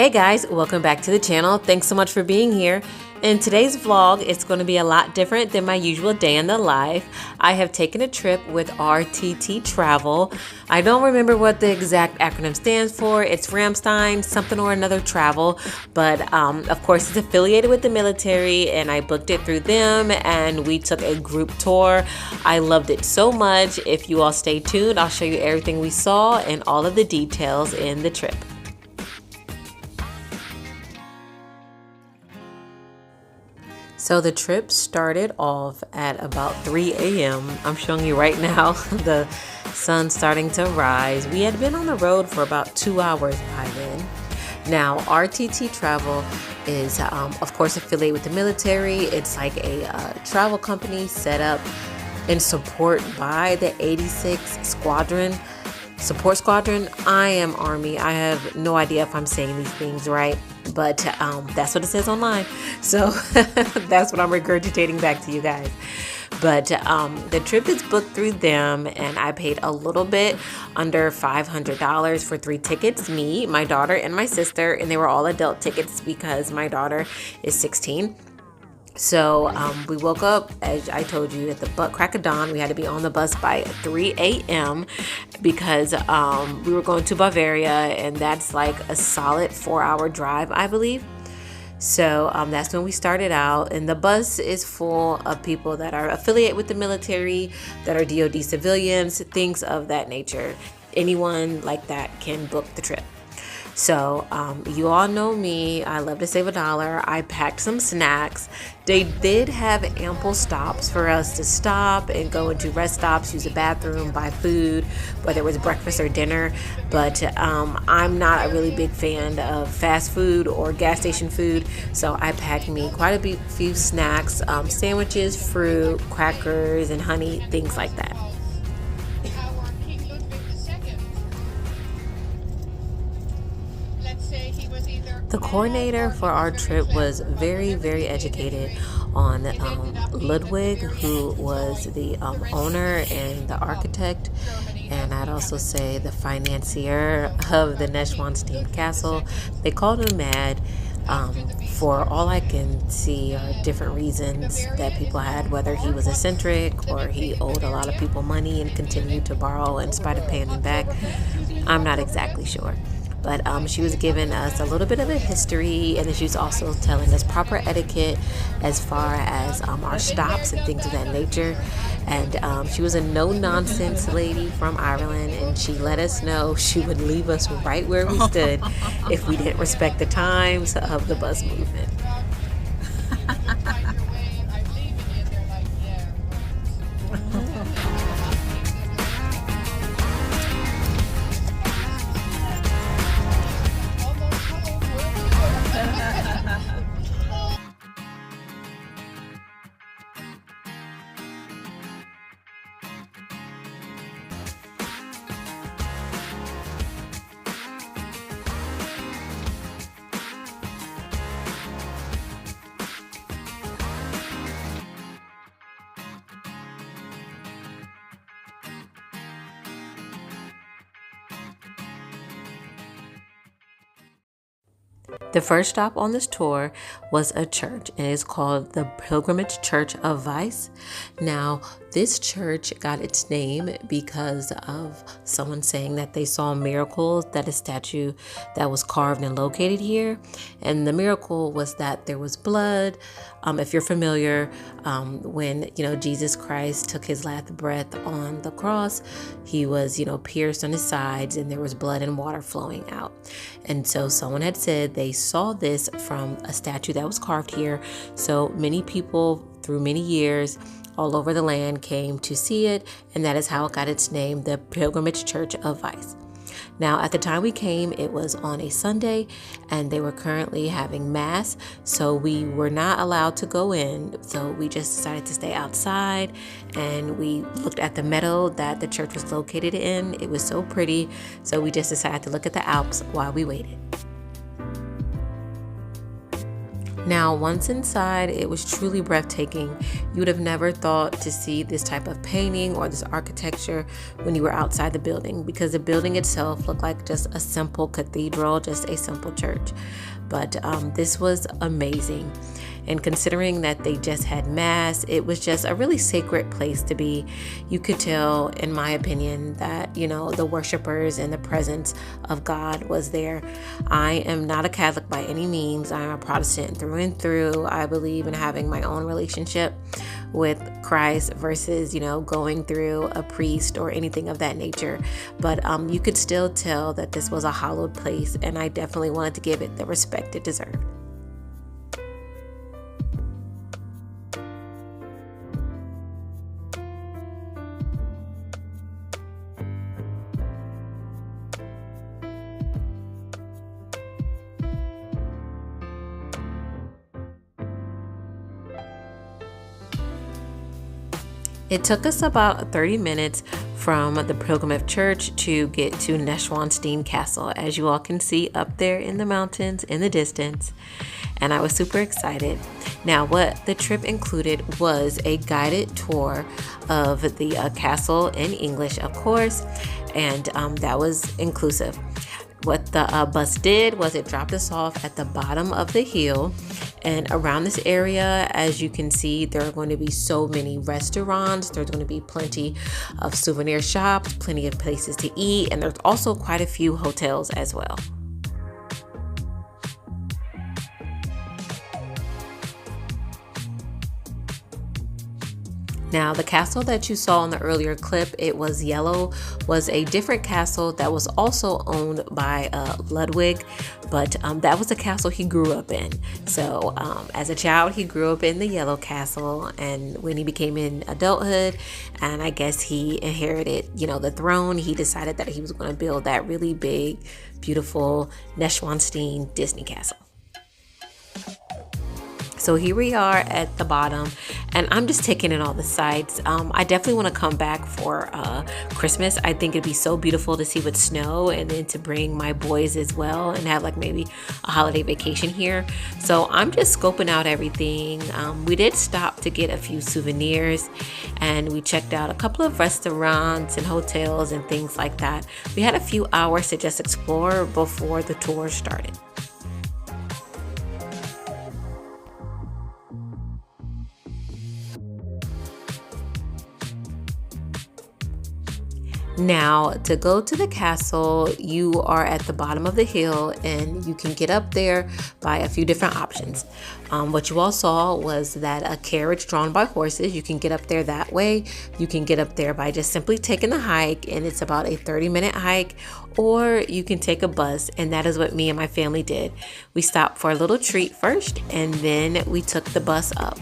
Hey guys, welcome back to the channel. Thanks so much for being here. In today's vlog, it's going to be a lot different than my usual day in the life. I have taken a trip with RTT Travel. I don't remember what the exact acronym stands for. It's Ramstein something or another travel, but of course it's affiliated with the military, and I booked it through them and we took a group tour. I loved it so much. If you all stay tuned, I'll show you everything we saw and all of the details in the trip. So the trip started off at about 3 a.m. I'm showing you right now the sun starting to rise. We had been on the road for about 2 hours by then. Now, RTT Travel is, of course, affiliated with the military. It's like a travel company set up in support by the 86th Squadron. Support Squadron. I am Army. I have no idea if I'm saying these things right, but that's what it says online. So that's what I'm regurgitating back to you guys. But the trip is booked through them, and I paid a little bit under $500 for 3 tickets, me, my daughter, and my sister, and they were all adult tickets because my daughter is 16. So we woke up, as I told you, at the crack of dawn. We had to be on the bus by 3 a.m. because we were going to Bavaria, and that's like a solid 4-hour drive, I believe. So that's when we started out, and the bus is full of people that are affiliated with the military, that are DoD civilians, things of that nature. Anyone like that can book the trip. So you all know me, I love to save a dollar. I packed some snacks. They did have ample stops for us to stop and go into rest stops, use the bathroom, buy food, whether it was breakfast or dinner. But I'm not a really big fan of fast food or gas station food. So I packed me quite a few snacks, sandwiches, fruit, crackers, and honey, things like that. The coordinator for our trip was very, very educated on Ludwig, who was the owner and the architect, and I'd also say the financier of the Neushwanstein Castle. They called him mad. For all I can see are different reasons that people had, whether he was eccentric or he owed a lot of people money and continued to borrow in spite of paying them back. I'm not exactly sure. But she was giving us a little bit of a history, and then she was also telling us proper etiquette as far as our stops and things of that nature. And she was a no-nonsense lady from Ireland, and she let us know she would leave us right where we stood if we didn't respect the times of the bus movement. The first stop on this tour was a church, and it's called the Pilgrimage Church of Vice. Now, this church got its name because of someone saying that they saw miracles, that a statue that was carved and located here. And the miracle was that there was blood. If you're familiar, when, Jesus Christ took his last breath on the cross, he was, pierced on his sides, and there was blood and water flowing out. And so someone had said they saw this from a statue that was carved here. So many people through many years all over the land came to see it, and that is how it got its name, the Pilgrimage Church of Vice. Now, at the time we came, it was on a Sunday, and they were currently having mass, so we were not allowed to go in. So we just decided to stay outside, and we looked at the meadow that the church was located in. It was so pretty, so we just decided to look at the Alps while we waited. Now, once inside, it was truly breathtaking. You would have never thought to see this type of painting or this architecture when you were outside the building, because the building itself looked like just a simple cathedral, just a simple church. But this was amazing. And considering that they just had mass, it was just a really sacred place to be. You could tell, in my opinion, that, the worshipers and the presence of God was there. I am not a Catholic by any means. I am a Protestant through and through. I believe in having my own relationship with Christ versus, going through a priest or anything of that nature. But you could still tell that this was a hallowed place, and I definitely wanted to give it the respect it deserved. It took us about 30 minutes from the Pilgrimage Church to get to Neushwanstein Castle, as you all can see up there in the mountains in the distance. And I was super excited. Now, what the trip included was a guided tour of the castle in English, of course, and that was inclusive. What the bus did was it dropped us off at the bottom of the hill, and around this area, as you can see, there are going to be so many restaurants. There's going to be plenty of souvenir shops, plenty of places to eat, and there's also quite a few hotels as well. Now, the castle that you saw in the earlier clip, it was yellow, was a different castle that was also owned by Ludwig, but that was the castle he grew up in. So as a child, he grew up in the yellow castle, and when he became in adulthood, and I guess he inherited, the throne, he decided that he was going to build that really big, beautiful Neuschwanstein Disney castle. So here we are at the bottom, and I'm just taking in all the sights. I definitely want to come back for Christmas. I think it'd be so beautiful to see with snow, and then to bring my boys as well and have like maybe a holiday vacation here. So I'm just scoping out everything. We did stop to get a few souvenirs, and we checked out a couple of restaurants and hotels and things like that. We had a few hours to just explore before the tour started. Now, to go to the castle, you are at the bottom of the hill, and you can get up there by a few different options. What you all saw was that a carriage drawn by horses, you can get up there that way. You can get up there by just simply taking the hike, and it's about a 30-minute hike, or you can take a bus, and that is what me and my family did. We stopped for a little treat first, and then we took the bus up.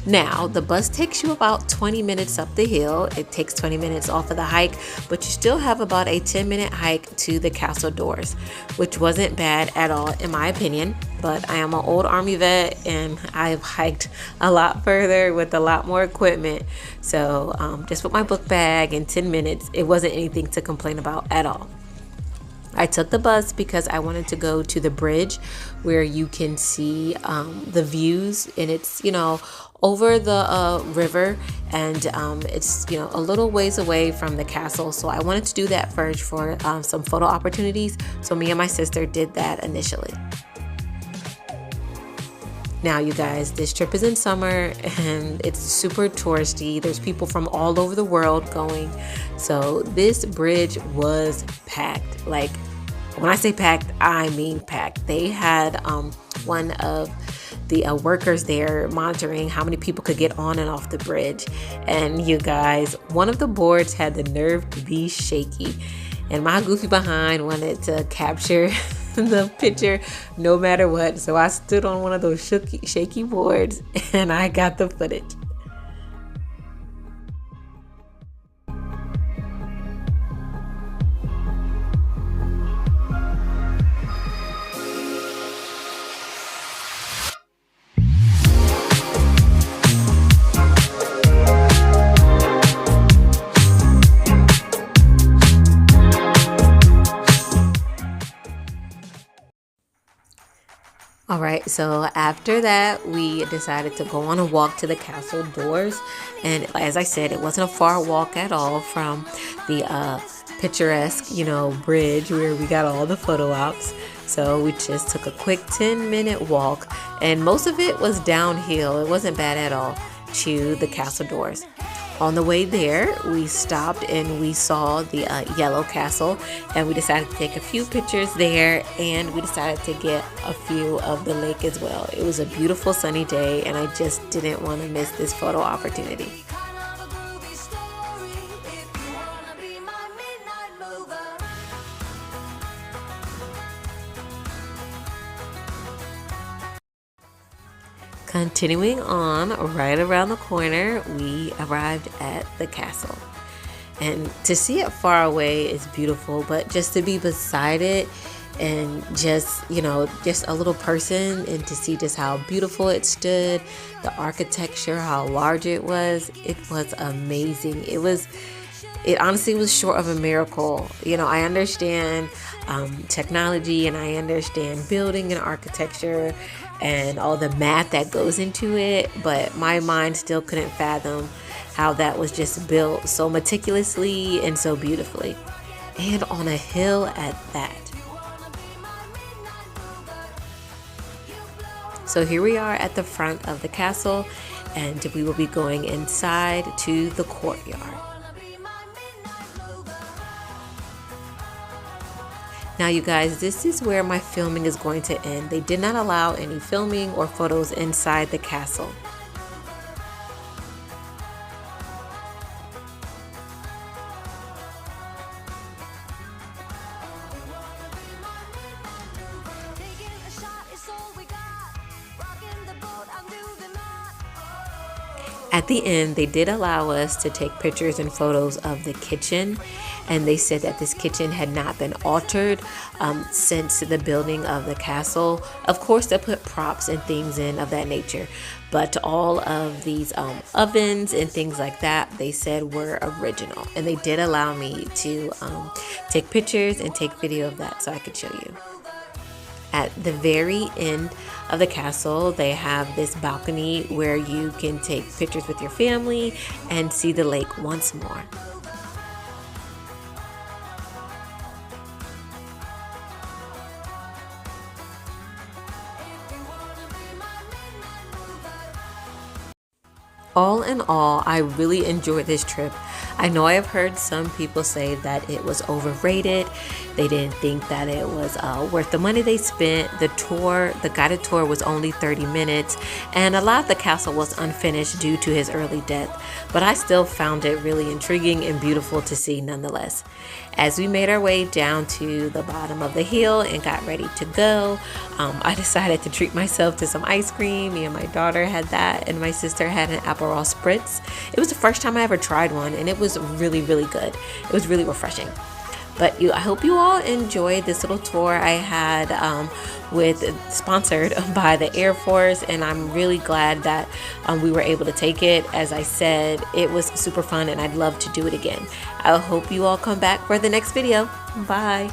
Now, the bus takes you about 20 minutes up the hill. It takes 20 minutes off of the hike, but you still have about a 10-minute hike to the castle doors, which wasn't bad at all in my opinion. But I am an old Army vet, and I've hiked a lot further with a lot more equipment. So just with my book bag in 10 minutes, it wasn't anything to complain about at all. I took the bus because I wanted to go to the bridge where you can see the views, and it's, over the river, and it's a little ways away from the castle. So I wanted to do that first for some photo opportunities. So me and my sister did that initially. Now, you guys, this trip is in summer, and it's super touristy. There's people from all over the world going. So this bridge was packed. Like, when I say packed, I mean packed. They had one of the workers there monitoring how many people could get on and off the bridge. And you guys, one of the boards had the nerve to be shaky, and my goofy behind wanted to capture the picture no matter what. So I stood on one of those shaky boards, and I got the footage. All right, so after that, we decided to go on a walk to the castle doors. And as I said, it wasn't a far walk at all from the picturesque, bridge where we got all the photo ops. So we just took a quick 10-minute walk, and most of it was downhill. It wasn't bad at all to the castle doors. On the way there, we stopped and we saw the yellow castle, and we decided to take a few pictures there, and we decided to get a few of the lake as well. It was a beautiful sunny day, and I just didn't want to miss this photo opportunity. Continuing on, right around the corner, we arrived at the castle. And to see it far away is beautiful, but just to be beside it and just a little person, and to see just how beautiful it stood, the architecture, how large it was amazing. It honestly was short of a miracle. I understand technology, and I understand building and architecture and all the math that goes into it, but my mind still couldn't fathom how that was just built so meticulously and so beautifully, and on a hill at that. So here we are at the front of the castle, and we will be going inside to the courtyard. Now you guys, this is where my filming is going to end. They did not allow any filming or photos inside the castle. At the end, they did allow us to take pictures and photos of the kitchen, and they said that this kitchen had not been altered since the building of the castle. Of course, they put props and things in of that nature, but all of these ovens and things like that, they said were original, and they did allow me to take pictures and take video of that so I could show you. At the very end of the castle, they have this balcony where you can take pictures with your family and see the lake once more. All in all, I really enjoyed this trip. I know I have heard some people say that it was overrated. They didn't think that it was worth the money they spent. The guided tour was only 30 minutes, and a lot of the castle was unfinished due to his early death. But I still found it really intriguing and beautiful to see nonetheless. As we made our way down to the bottom of the hill and got ready to go, I decided to treat myself to some ice cream. Me and my daughter had that, and my sister had an Aperol Spritz. It was the first time I ever tried one, and it was really, really good. It was really refreshing. But I hope you all enjoyed this little tour I had sponsored by the Air Force, and I'm really glad that we were able to take it. As I said, it was super fun, and I'd love to do it again. I hope you all come back for the next video. Bye.